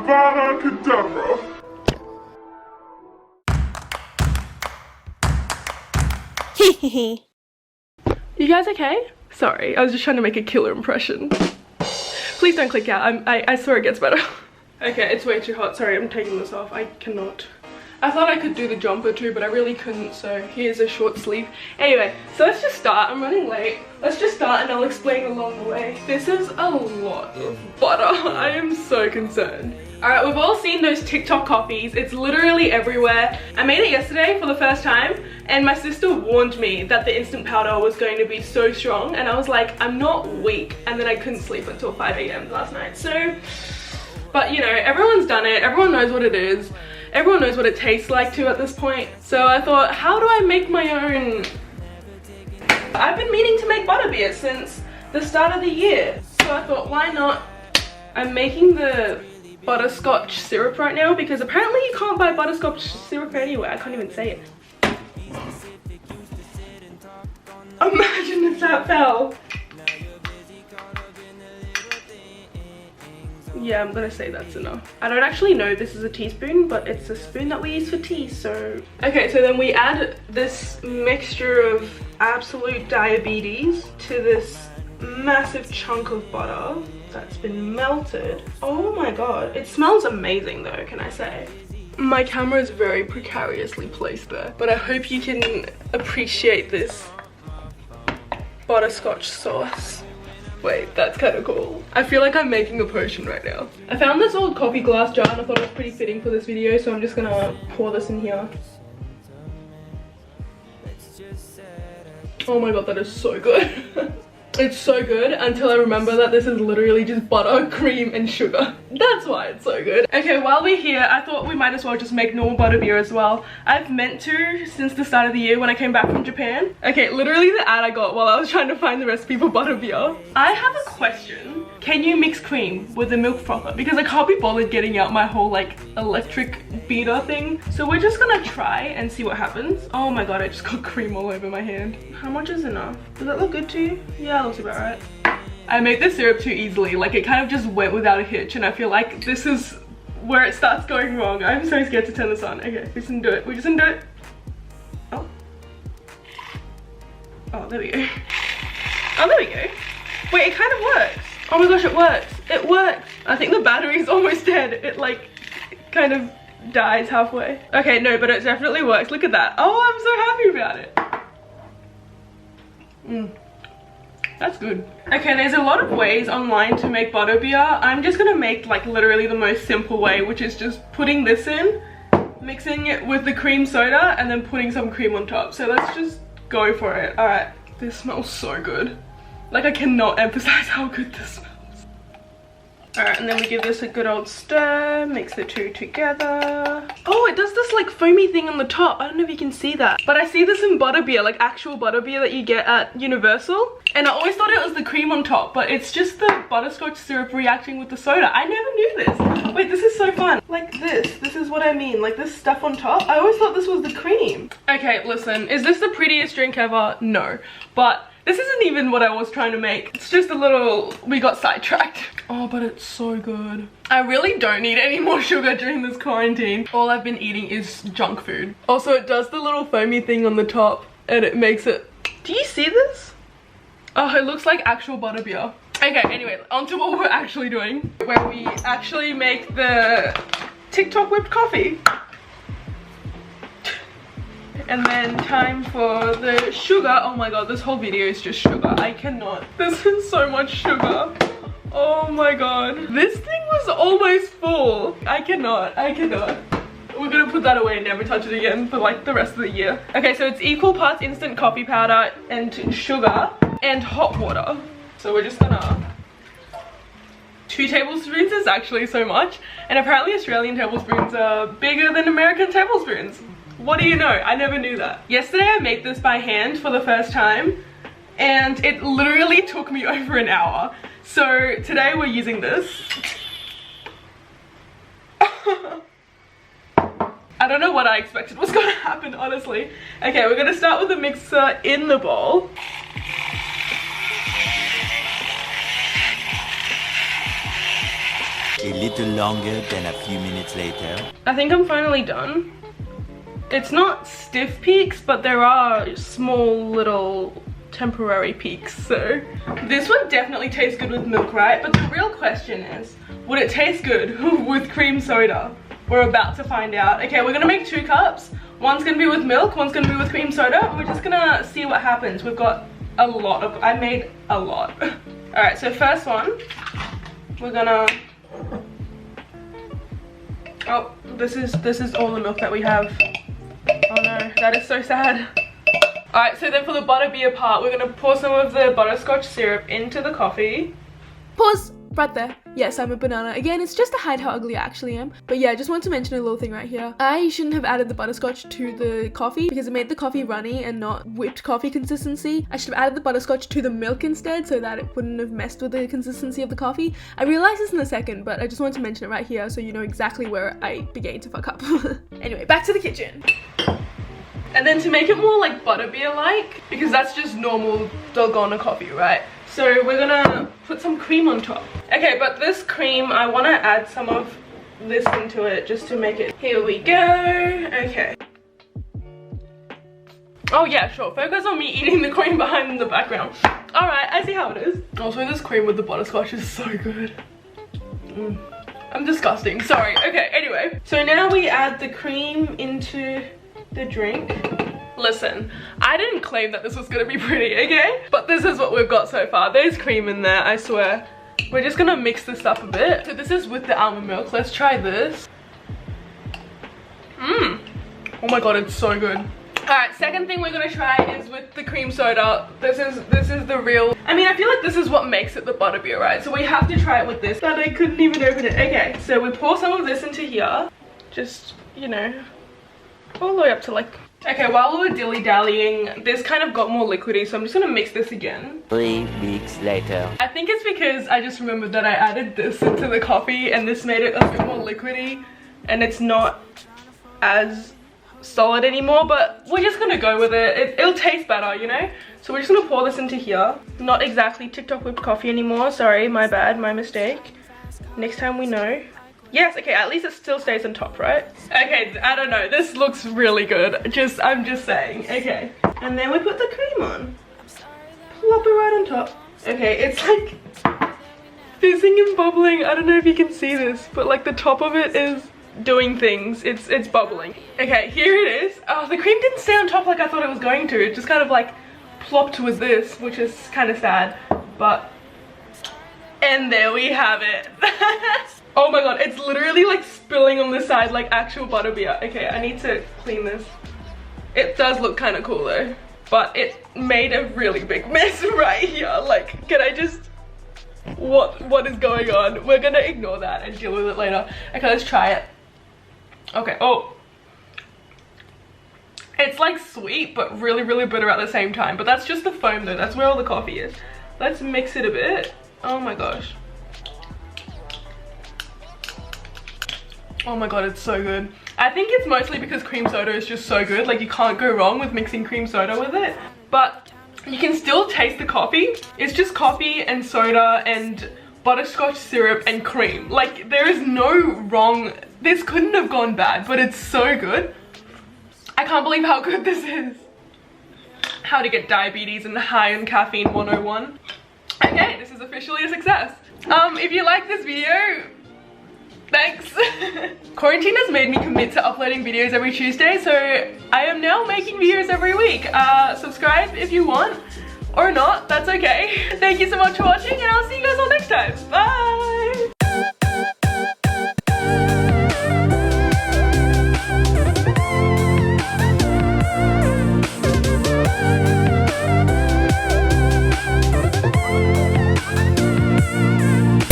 Avada Kedavra. You guys okay? Sorry, I was just trying to make a killer impression. Please don't click out. I swear it gets better. Okay, it's way too hot. Sorry, I'm taking this off. I cannot. I thought I could do the jumper too, but I really couldn't, so here's a short sleeve. Anyway, so let's just start. I'm running late. Let's just start and I'll explain along the way. This is a lot of butter. I am so concerned. Alright, we've all seen those TikTok coffees. It's literally everywhere. I made it yesterday for the first time, and my sister warned me that the instant powder was going to be so strong, and I was like, I'm not weak. And then I couldn't sleep until 5 AM last night. So, but you know, everyone's done it. Everyone knows what it is. Everyone knows what it tastes like too at this point. So I thought, how do I make my own? I've been meaning to make butterbeer since the start of the year. So I thought, why not? I'm making the butterscotch syrup right now because apparently you can't buy butterscotch syrup anywhere. I can't even say it. Imagine if that fell. Yeah, I'm gonna say that's enough. I don't actually know this is a teaspoon, but it's a spoon that we use for tea, so. Okay, so then we add this mixture of absolute diabetes to this massive chunk of butter that's been melted. Oh my god, it smells amazing though, can I say? My camera is very precariously placed there, but I hope you can appreciate this butterscotch sauce. Wait, that's kind of cool. I feel like I'm making a potion right now. I found this old coffee glass jar and I thought it was pretty fitting for this video, so I'm just gonna pour this in here. Oh my god, that is so good. It's so good until I remember that this is literally just butter, cream, and sugar. That's why it's so good. Okay, while we're here, I thought we might as well just make normal butterbeer as well. I've meant to since the start of the year when I came back from Japan. Okay, literally the ad I got while I was trying to find the recipe for butterbeer. I have a question. Can you mix cream with a milk frother? Because I can't be bothered getting out my whole like electric beater thing. So we're just gonna try and see what happens. Oh my god, I just got cream all over my hand. How much is enough? Does that look good to you? Yeah, looks about right. I made the syrup too easily. Like it kind of just went without a hitch, and I feel like this is where it starts going wrong. I'm so scared to turn this on. Okay, we just gonna do it. We're just gonna do it. Oh. Oh, there we go. Oh, there we go. Wait, it kind of works. Oh my gosh, it works. It works. I think the battery's almost dead. It like kind of dies halfway. Okay, no, but it definitely works. Look at that. Oh, I'm so happy about it. That's good. Okay, there's a lot of ways online to make butterbeer. I'm just gonna make like literally the most simple way, which is just putting this in, mixing it with the cream soda, and then putting some cream on top. So let's just go for it. All right, this smells so good. Like I cannot emphasize how good this smells. All right, and then we give this a good old stir, mix the two together. Oh, it does this like foamy thing on the top. I don't know if you can see that, but I see this in butterbeer, like actual butterbeer that you get at Universal. And I always thought it was the cream on top, but it's just the butterscotch syrup reacting with the soda. I never knew this. Wait, this is so fun. Like this is what I mean, like this stuff on top. I always thought this was the cream. Okay, listen, is this the prettiest drink ever? No, but this isn't even what I was trying to make. It's just a little, we got sidetracked. Oh, but it's so good. I really don't need any more sugar during this quarantine. All I've been eating is junk food. Also, it does the little foamy thing on the top and it makes it, do you see this? Oh, it looks like actual butterbeer. Okay, anyway, on to what we're actually doing, where we actually make the TikTok whipped coffee. And then time for the sugar. Oh my god, this whole video is just sugar. I cannot. This is so much sugar. Oh my god. This thing was almost full. I cannot. We're gonna put that away and never touch it again for like the rest of the year. Okay, so it's equal parts instant coffee powder and sugar and hot water. So we're just gonna... 2 tablespoons is actually so much. And apparently Australian tablespoons are bigger than American tablespoons. What do you know? I never knew that. Yesterday I made this by hand for the first time and it literally took me over an hour. So today we're using this. I don't know what I expected was gonna happen, honestly. Okay, we're gonna start with the mixer in the bowl. a little longer than a few minutes later. I think I'm finally done. It's not stiff peaks, but there are small little temporary peaks, so this would definitely taste good with milk, right? But the real question is, would it taste good with cream soda? We're about to find out. Okay, we're gonna make 2 cups. One's gonna be with milk, one's gonna be with cream soda. We're just gonna see what happens. We've got a lot of, I made a lot. All right, so first one, we're gonna, oh, this is all the milk that we have. Oh no, that is so sad. Alright, so then for the butterbeer part, we're gonna pour some of the butterscotch syrup into the coffee. Pause right there. Yes, I'm a banana. Again, it's just to hide how ugly I actually am. But yeah, I just want to mention a little thing right here. I shouldn't have added the butterscotch to the coffee because it made the coffee runny and not whipped coffee consistency. I should have added the butterscotch to the milk instead so that it wouldn't have messed with the consistency of the coffee. I realized this in a second, but I just wanted to mention it right here so you know exactly where I began to fuck up. Anyway, back to the kitchen. And then to make it more like butterbeer-like, because that's just normal dalgona coffee, right? So we're gonna put some cream on top. Okay, but this cream, I wanna add some of this into it just to make it. Here we go, okay. Oh yeah, sure, focus on me eating the cream behind in the background. All right, I see how it is. Also, this cream with the butterscotch is so good. I'm disgusting, sorry. Okay, anyway. So now we add the cream into the drink. Listen, I didn't claim that this was gonna be pretty, okay? But this is what we've got so far. There's cream in there, I swear. We're just gonna mix this up a bit. So this is with the almond milk. Let's try this. Oh my god, it's so good. Alright, second thing we're gonna try is with the cream soda. This is the real, I mean, I feel like this is what makes it the butterbeer, right? So we have to try it with this, but I couldn't even open it. Okay, so we pour some of this into here. Just, you know, all the way up to like, okay, while we were dilly-dallying, this kind of got more liquidy, so I'm just gonna mix this again. 3 weeks later. I think it's because I just remembered that I added this into the coffee and this made it a bit more liquidy and it's not as solid anymore, but we're just gonna go with it. It'll taste better, you know? So we're just gonna pour this into here. Not exactly TikTok whipped coffee anymore. Sorry, my bad, my mistake. Next time we know. Yes, okay, at least it still stays on top, right? Okay, I don't know, this looks really good. I'm just saying, okay. And then we put the cream on. Plop it right on top. Okay, it's like fizzing and bubbling. I don't know if you can see this, but like the top of it is doing things. It's bubbling. Okay, here it is. Oh, the cream didn't stay on top like I thought it was going to. It just kind of like plopped with this, which is kind of sad, but, and there we have it. Oh my god, it's literally like spilling on the side like actual butterbeer. Okay, I need to clean this. It does look kind of cool though, but it made a really big mess right here. Like, can I just, what is going on? We're gonna ignore that and deal with it later. Okay, let's try it. Okay, oh. It's like sweet, but really, really bitter at the same time. But that's just the foam though, that's where all the coffee is. Let's mix it a bit. Oh my gosh. Oh my god, it's so good. I think it's mostly because cream soda is just so good. Like, you can't go wrong with mixing cream soda with it. But you can still taste the coffee. It's just coffee and soda and butterscotch syrup and cream. Like, there is no wrong. This couldn't have gone bad, but it's so good. I can't believe how good this is. How to get diabetes and high on caffeine 101. Okay, this is officially a success. If you like this video, thanks. Quarantine has made me commit to uploading videos every Tuesday, so I am now making videos every week. Subscribe if you want, or not, that's okay. Thank you so much for watching, and I'll see you guys all next time. Bye!